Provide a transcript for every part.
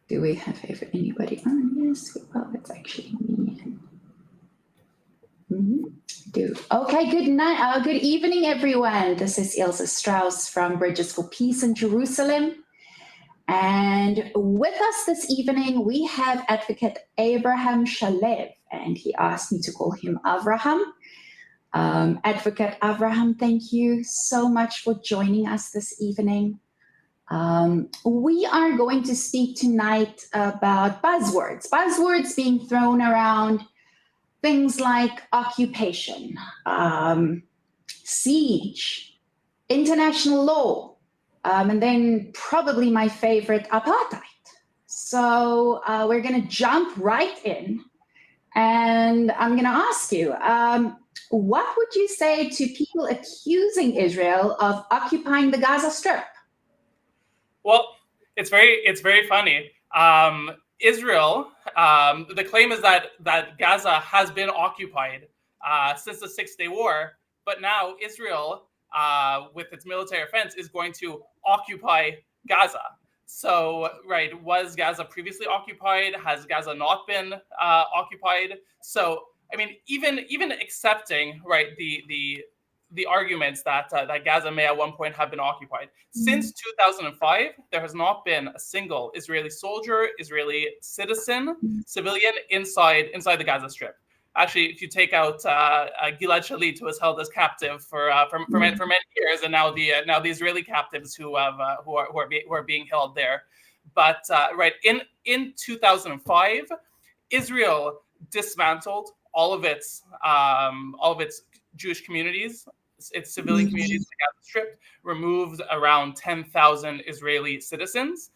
Do we have anybody on this? Well, it's actually me. Do okay. Good night. Good evening, everyone. This is Ilse Strauss from Bridges for Peace in Jerusalem. And with us this evening, we have Advocate Abraham Shalev, and he asked me to call him Avraham. Advocate Avraham, thank you so much for joining us this evening. We are going to speak tonight about buzzwords being thrown around, things like occupation, siege, international law, and then probably my favorite, apartheid. So we're going to jump right in, and I'm going to ask you, what would you say to people accusing Israel of occupying the Gaza Strip? Well, it's very funny. Israel, the claim is that Gaza has been occupied since the Six-Day War, but now Israel, with its military offense, is going to occupy Gaza. So, right, was Gaza previously occupied? Has Gaza not been occupied? So, I mean, even accepting, right, the arguments that Gaza may at one point have been occupied. Since 2005, there has not been a single Israeli soldier, Israeli civilian inside the Gaza Strip. Actually, if you take out Gilad Shalit, who was held as captive for many years, and now the Israeli captives who are being held there. But right in 2005, Israel dismantled all of its Jewish communities, its civilian communities in the Gaza Strip, removed around 10,000 Israeli citizens,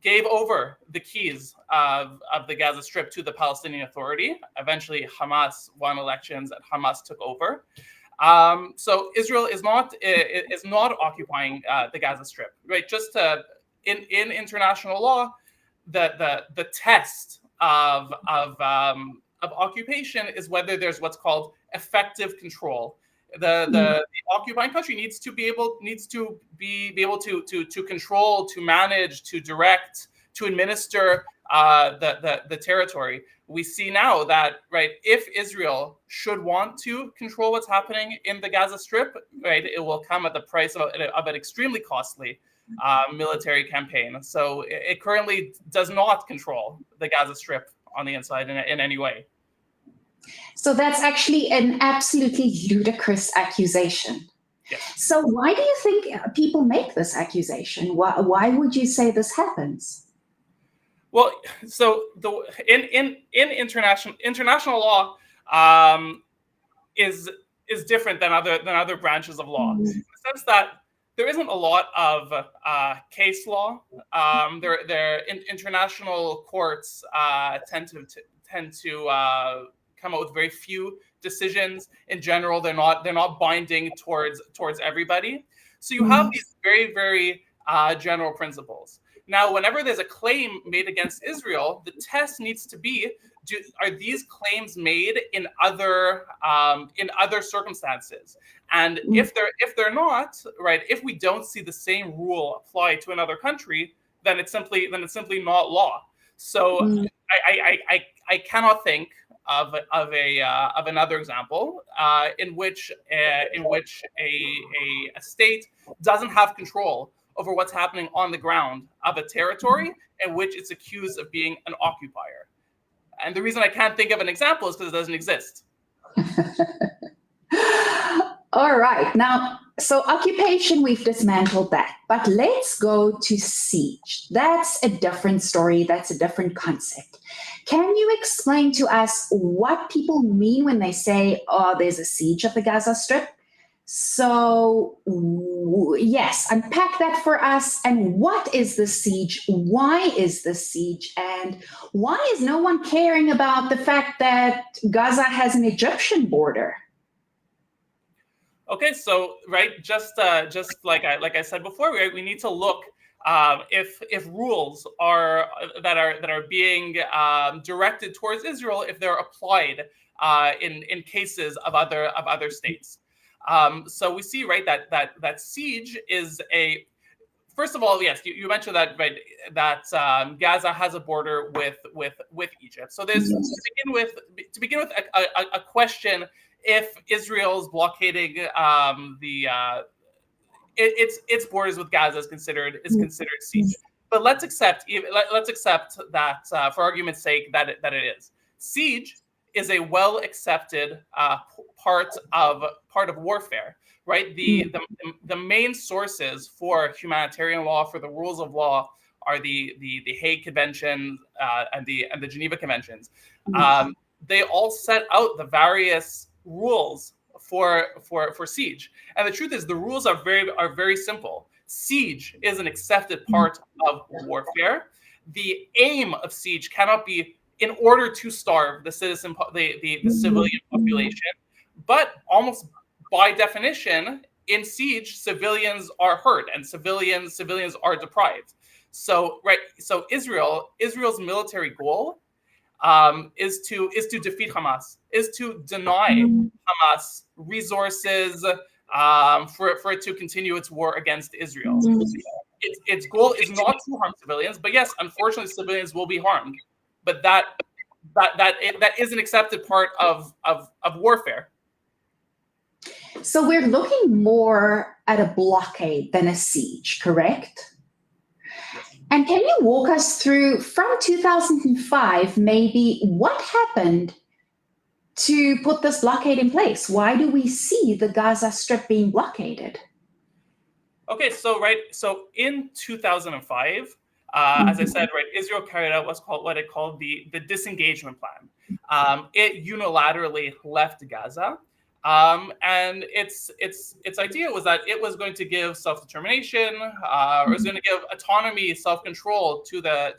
gave over the keys of the Gaza Strip to the Palestinian Authority. Eventually, Hamas won elections and Hamas took over. So Israel is not occupying the Gaza Strip, right? Just in international law, the test of occupation is whether there's what's called effective control. The occupying country needs to be able to control, to manage, to direct, to administer the territory. We see now that, right, if Israel should want to control what's happening in the Gaza Strip, right, it will come at the price of an extremely costly military campaign. So it currently does not control the Gaza Strip on the inside in any way. So that's actually an absolutely ludicrous accusation. Yes. So why do you think people make this accusation? Why would you say this happens? Well, so in international law is different than other branches of law, in the sense that there isn't a lot of case law. International courts tend to come out with very few decisions. In general, they're not binding towards everybody. So you have these very, very general principles. Now, whenever there's a claim made against Israel, the test needs to be: are these claims made in other circumstances? And if they're not, right, if we don't see the same rule apply to another country, then it's simply not law. So I cannot think of another example in which a state doesn't have control over what's happening on the ground of a territory in which it's accused of being an occupier. And the reason I can't think of an example is because it doesn't exist. All right. Now, so occupation, we've dismantled that. But let's go to siege. That's a different story. That's a different concept. Can you explain to us what people mean when they say, oh, there's a siege of the Gaza Strip? So, yes, unpack that for us. And what is the siege? Why is the siege? And why is no one caring about the fact that Gaza has an Egyptian border? Okay, so right, just like I said before, we need to look if rules that are being directed towards Israel, if they're applied in cases of other states. So we see, right, that siege is first of all, yes, you mentioned that, right, that Gaza has a border with Egypt. So there's to begin with a question: if Israel's blockading its borders with Gaza is considered siege. But let's accept that for argument's sake that it is. Siege is a well accepted part of warfare, right? The main sources for humanitarian law, for the rules of law, are the Hague Convention and the Geneva Conventions. They all set out the various rules for siege, and the truth is the rules are very simple. Siege is an accepted part of warfare. The aim of siege cannot be in order to starve the citizen, the civilian population, but almost by definition, in siege, civilians are hurt and civilians are deprived. So Israel's military goal is to defeat Hamas, is to deny Hamas resources for it to continue its war against Israel. Its goal is not to harm civilians, but yes, unfortunately, civilians will be harmed. But that is an accepted part of warfare. So we're looking more at a blockade than a siege, correct? And can you walk us through, from 2005, maybe what happened to put this blockade in place? Why do we see the Gaza Strip being blockaded? Okay, so in 2005, as I said, right, Israel carried out what it called the disengagement plan. It unilaterally left Gaza. And its idea was that it was going to give self-determination, or it was going to give autonomy, self-control to the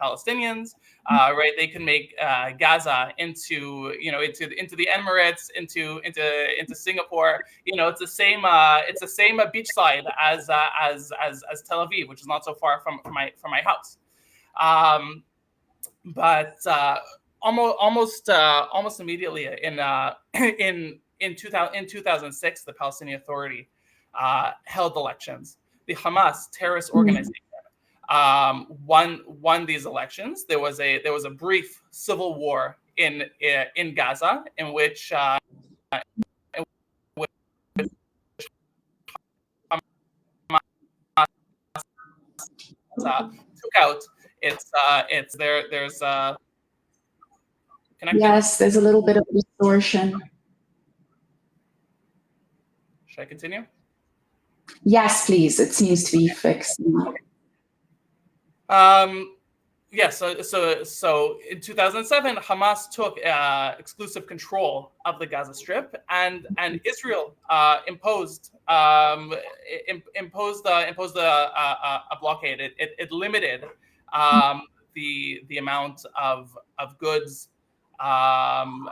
Palestinians. Right, they can make Gaza into the Emirates, into Singapore. It's the same beachside as Tel Aviv, which is not so far from my house. But almost immediately in 2006, the Palestinian Authority held elections. The Hamas terrorist organization won these elections. There was a brief civil war in Gaza in which took out there's connection? Yes, there's a little bit of distortion. Should I continue? Yes, please. It seems to be fixed now. So in 2007, Hamas took exclusive control of the Gaza Strip, and Israel imposed a blockade. It limited the amount of goods. The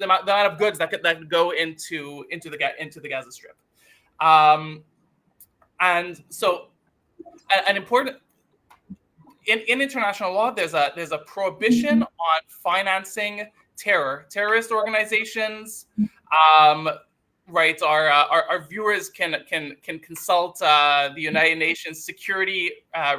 amount of goods that could go into the Gaza Strip, and so an important in international law, there's a prohibition on financing terrorist organizations. Right, our viewers can consult the United Nations Security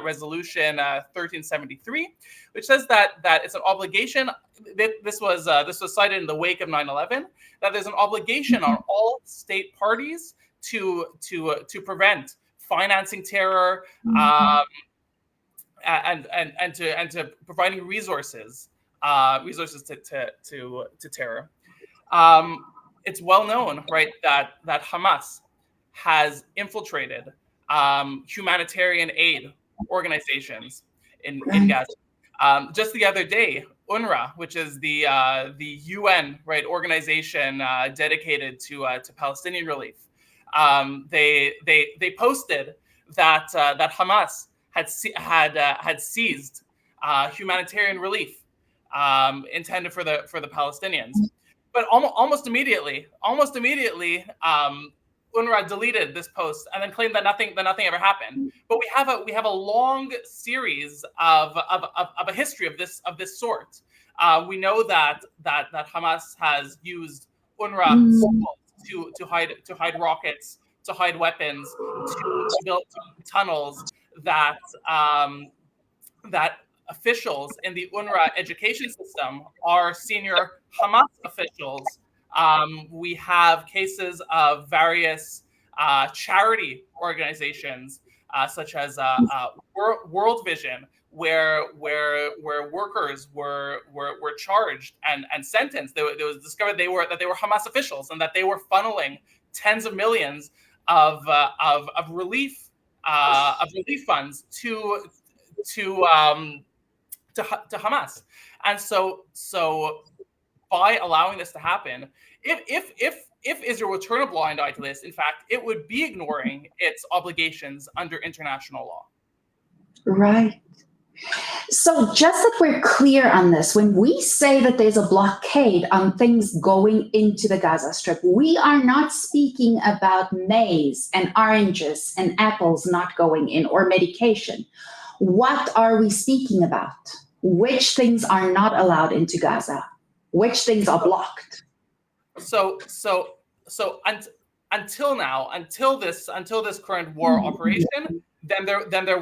Resolution 1373, which says that it's an obligation. This was cited in the wake of 9/11, that there's an obligation on all state parties to prevent financing terror, and to providing resources to terror. It's well known, right, that Hamas has infiltrated humanitarian aid organizations in Gaza. Just the other day, UNRWA, which is the UN, right, organization dedicated to Palestinian relief, they posted that Hamas had seized humanitarian relief intended for the Palestinians. But almost immediately, UNRWA deleted this post and then claimed that nothing ever happened. But we have a long series of a history of this sort. We know that Hamas has used UNRWA to hide rockets, to hide weapons, to build tunnels that that officials in the UNRWA education system are senior Hamas officials. We have cases of various charity organizations, such as World Vision, where workers were charged and sentenced. It was discovered that they were Hamas officials and that they were funneling tens of millions of relief funds to Hamas. And so by allowing this to happen, if Israel would turn a blind eye to this, in fact, it would be ignoring its obligations under international law. Right. So just that we're clear on this, when we say that there's a blockade on things going into the Gaza Strip, we are not speaking about maize and oranges and apples not going in or medication. What are we speaking about? Which things are not allowed into Gaza? Which things are blocked? So until now, until this current war operation, there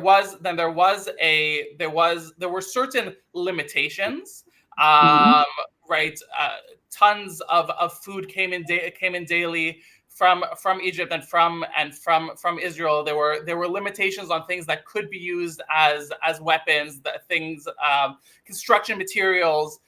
were certain limitations, right? Tons of food came in daily from Egypt and from Israel. There were limitations on things that could be used as weapons, things, construction materials.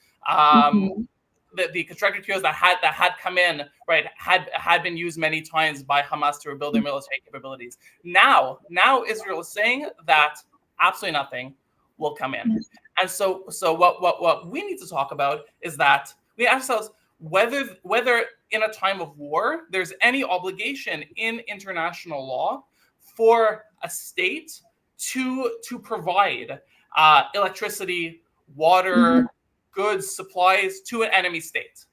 The construction materials that had come in, right, had been used many times by Hamas to rebuild their military capabilities. Now Israel is saying that absolutely nothing will come in. And so what we need to talk about is that we ask ourselves whether in a time of war there's any obligation in international law for a state to provide electricity, water, goods, supplies to an enemy state.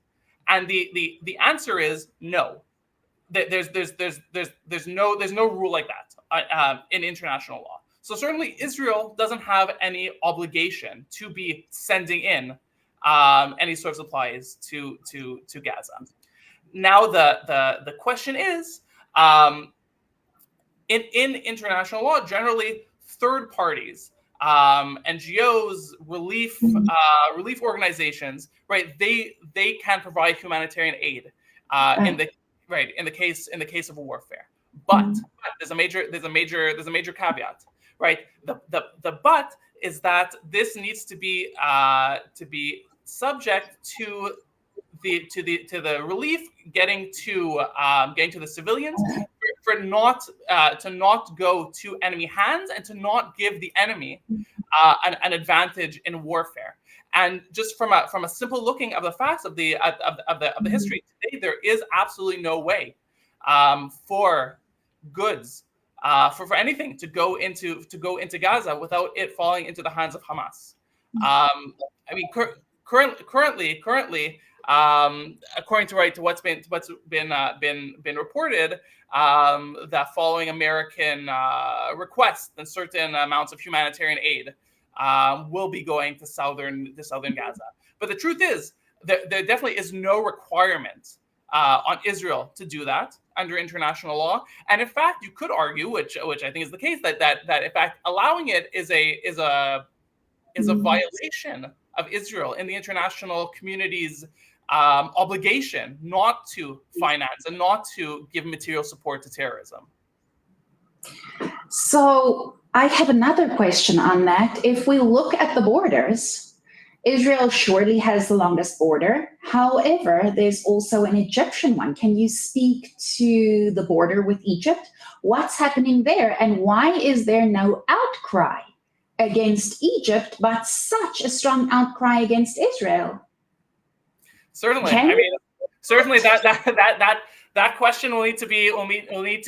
And the answer is no. There's no rule like that in international law. So certainly Israel doesn't have any obligation to be sending in any sort of supplies to Gaza. Now the question is, in international law, generally third parties, NGOs, relief organizations, right? They can provide humanitarian aid in the case of warfare. But there's a major caveat, right? The but is that this needs to be subject to the relief getting to the civilians, for not to not go to enemy hands and to not give the enemy an advantage in warfare. And just from a simple looking of the facts of the history today, there is absolutely no way for goods for anything to go into Gaza without it falling into the hands of Hamas. I mean, currently, according to what's been reported, that following American requests, then certain amounts of humanitarian aid will be going to southern Gaza. But the truth is, there definitely is no requirement on Israel to do that under international law. And in fact, you could argue, which I think is the case, that in fact allowing it is a violation of Israel in the international community's obligation not to finance and not to give material support to terrorism. So I have another question on that. If we look at the borders, Israel surely has the longest border. However, there's also an Egyptian one. Can you speak to the border with Egypt? What's happening there? And why is there no outcry against Egypt, but such a strong outcry against Israel? Certainly. I mean, certainly that question will need to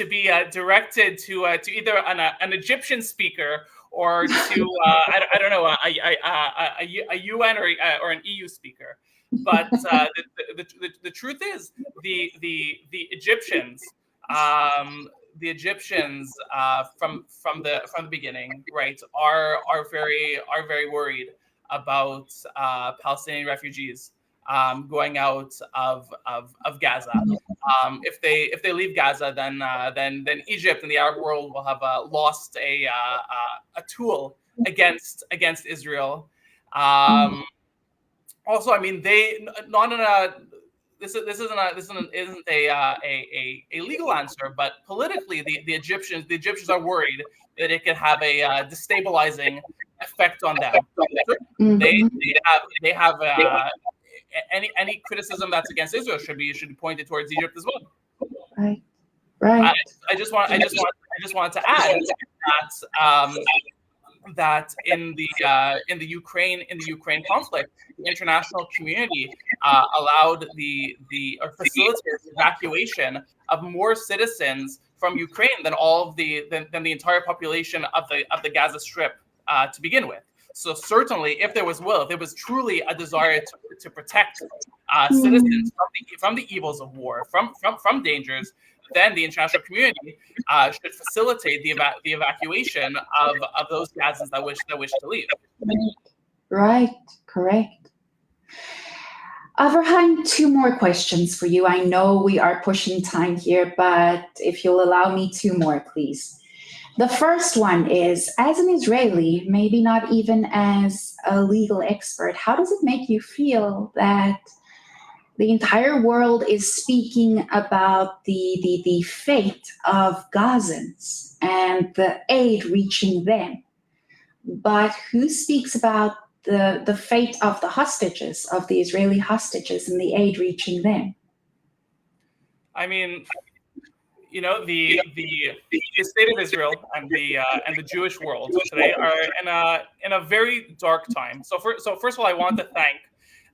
be directed to either an Egyptian speaker or to I don't know, a UN or an EU speaker. But the truth is, the Egyptians from the beginning, right, are very worried about Palestinian refugees going out of Gaza. If they leave Gaza, then Egypt and the Arab world will have lost a tool against Israel. Also, I mean, they not in a this isn't a legal answer, but politically, the Egyptians are worried that it could have a destabilizing effect on them. They have any criticism that's against Israel should be pointed towards Egypt as well. Right. I just wanted to add that in the Ukraine conflict, the international community allowed or facilitated the evacuation of more citizens from Ukraine than the entire population of the Gaza Strip to begin with. So certainly, if there was truly a desire to protect citizens from the evils of war, from dangers, then the international community should facilitate the evacuation of those Gazans that wish to leave. Right, correct. Avraham, 2 more questions for you. I know we are pushing time here, but if you'll allow me 2 more, please. The first one is, as an Israeli, maybe not even as a legal expert, how does it make you feel that the entire world is speaking about the fate of Gazans and the aid reaching them? But who speaks about the fate of the hostages, of the Israeli hostages, and the aid reaching them? I mean, you know, the state of Israel and the Jewish world today are in a very dark time. So first of all, I want to thank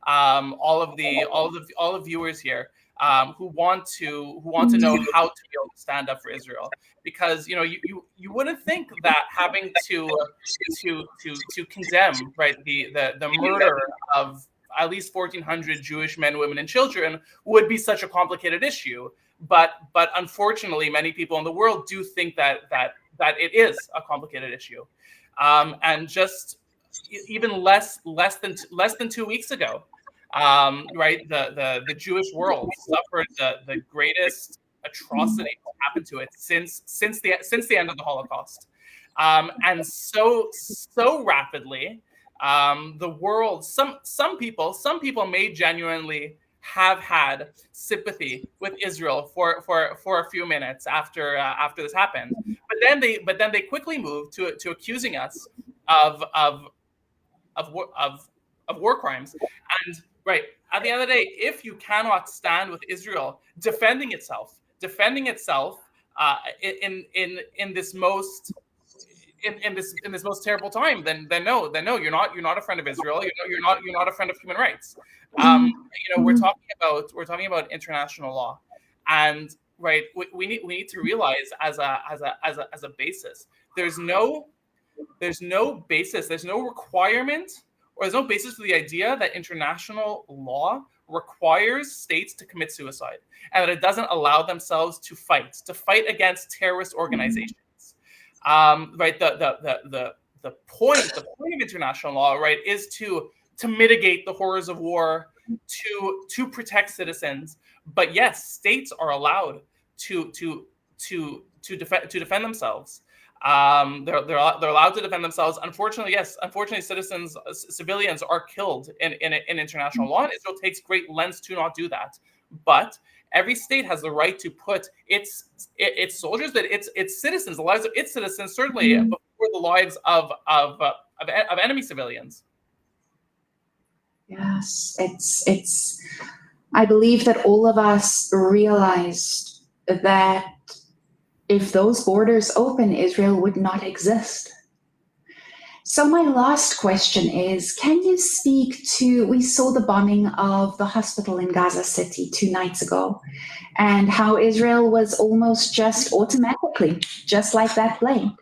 all of the viewers here who want to know how to be able to stand up for Israel, because you wouldn't think that having to condemn, right, the murder of at least 1,400 Jewish men, women, and children would be such a complicated issue. But unfortunately, many people in the world do think that it is a complicated issue, and just even less than 2 weeks ago, right, the Jewish world suffered the greatest atrocity that happened to it since the end of the Holocaust, and so rapidly, the world, some people may genuinely have had sympathy with Israel for a few minutes after this happened, but then they quickly moved to accusing us of war crimes. And right at the end of the day, if you cannot stand with Israel defending itself in this most terrible time, then no, you're not a friend of Israel. You're not a friend of human rights. We're talking about international law, and right, we need to realize as a basis, there's no basis, there's no requirement, or there's no basis for the idea that international law requires states to commit suicide, and that it doesn't allow themselves to fight against terrorist organizations. Right, the point of international law, right, is to mitigate the horrors of war, to protect citizens. But yes, states are allowed to defend themselves. They're allowed to defend themselves. Unfortunately, civilians are killed in international law, and Israel takes great lengths to not do that. But every state has the right to put its soldiers, its citizens, the lives of its citizens, certainly before the lives of enemy civilians. Yes, it's. I believe that all of us realized that if those borders open, Israel would not exist. So my last question is, can you speak to, we saw the bombing of the hospital in Gaza City 2 nights ago, and how Israel was almost just automatically, just like that, blamed.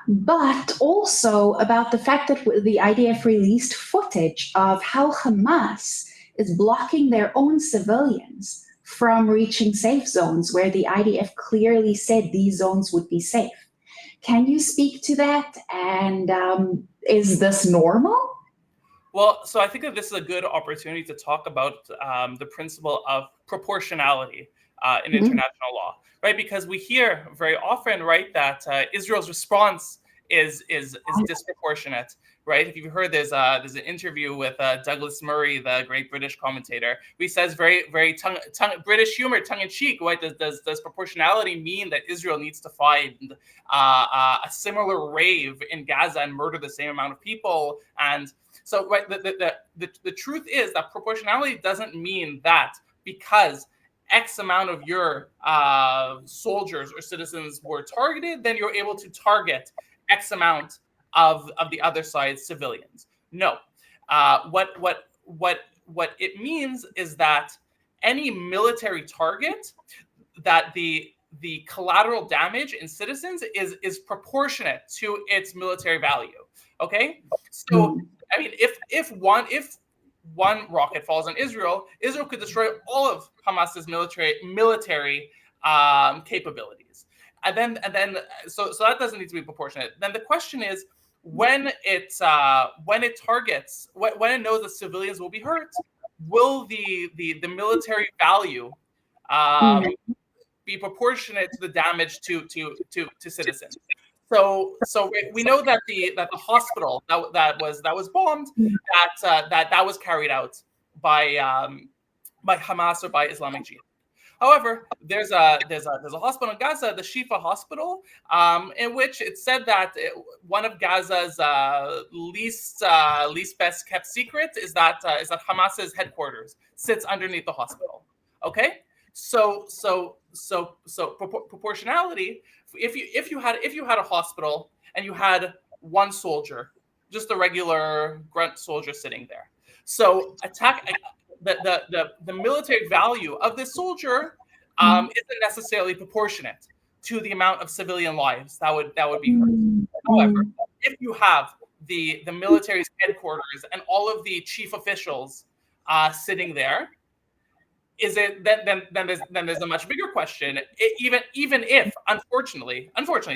But also about the fact that the IDF released footage of how Hamas is blocking their own civilians from reaching safe zones where the IDF clearly said these zones would be safe. Can you speak to that? And is this normal? Well, so I think that this is a good opportunity to talk about the principle of proportionality in international law, right? Because we hear very often, right, that Israel's response is disproportionate, right? If you've heard, there's an interview with Douglas Murray, the great British commentator. He says very British humor, tongue in cheek. Right? Does proportionality mean that Israel needs to find a similar rave in Gaza and murder the same amount of people? And so, right, the truth is that proportionality doesn't mean that because X amount of your soldiers or citizens were targeted, then you're able to target X amount of the other side's civilians. No, what it means is that any military target, that the collateral damage in citizens is proportionate to its military value. Okay, so I mean, if one rocket falls on Israel, Israel could destroy all of Hamas's military capabilities, and then so that doesn't need to be proportionate. Then the question is, when it targets, when it knows that civilians will be hurt, will the military value be proportionate to the damage to citizens? So we know that the hospital that was bombed, that was carried out by Hamas or by Islamic Jihad. However, there's a hospital in Gaza, the Shifa Hospital, in which it said that one of Gaza's least best kept secrets is that Hamas's headquarters sits underneath the hospital. Okay, so proportionality. If you had a hospital and you had one soldier, just a regular grunt soldier sitting there, so the military value of this soldier isn't necessarily proportionate to the amount of civilian lives that would be hurt. However, if you have the military's headquarters and all of the chief officials sitting there, is it then there's a much bigger question. Even if unfortunately,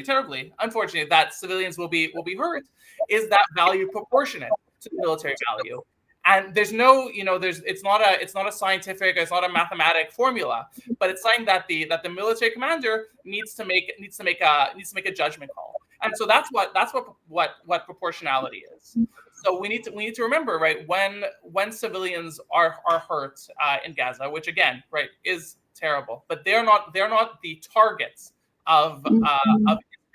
terribly unfortunately, that civilians will be hurt, is that value proportionate to the military value? And there's no, it's not a scientific, it's not a mathematic formula, but it's something that the military commander needs to make a judgment call. And so that's what proportionality is. So we need to remember, right, when civilians are hurt in Gaza, which again, right, is terrible, but they're not the targets of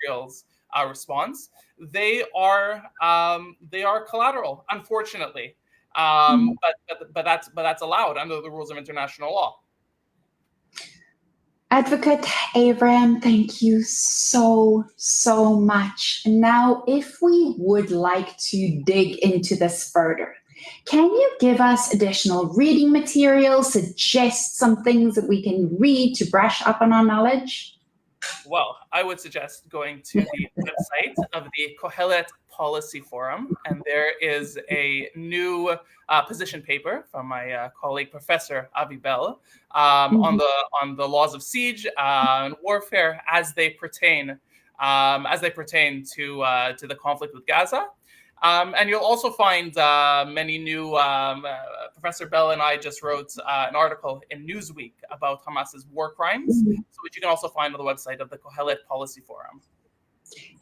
Israel's response. They are collateral, unfortunately. But that's allowed under the rules of international law. Advocate Abraham, thank you so much. Now, if we would like to dig into this further, can you give us additional reading materials, suggest some things that we can read to brush up on our knowledge? Well, I would suggest going to the website of the Kohelet Policy Forum, and there is a new position paper from my colleague Professor Avi Bell on the laws of siege and warfare as they pertain to the conflict with Gaza. And you'll also find many new. Professor Bell and I just wrote an article in Newsweek about Hamas's war crimes, which you can also find on the website of the Kohelet Policy Forum.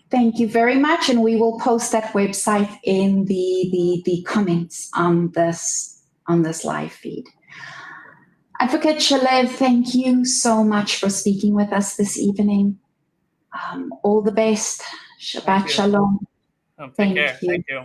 Thank you very much, and we will post that website in the comments on this live feed. Advocate Shalev, thank you so much for speaking with us this evening. All the best. Shabbat Shalom. Take care. Thank you.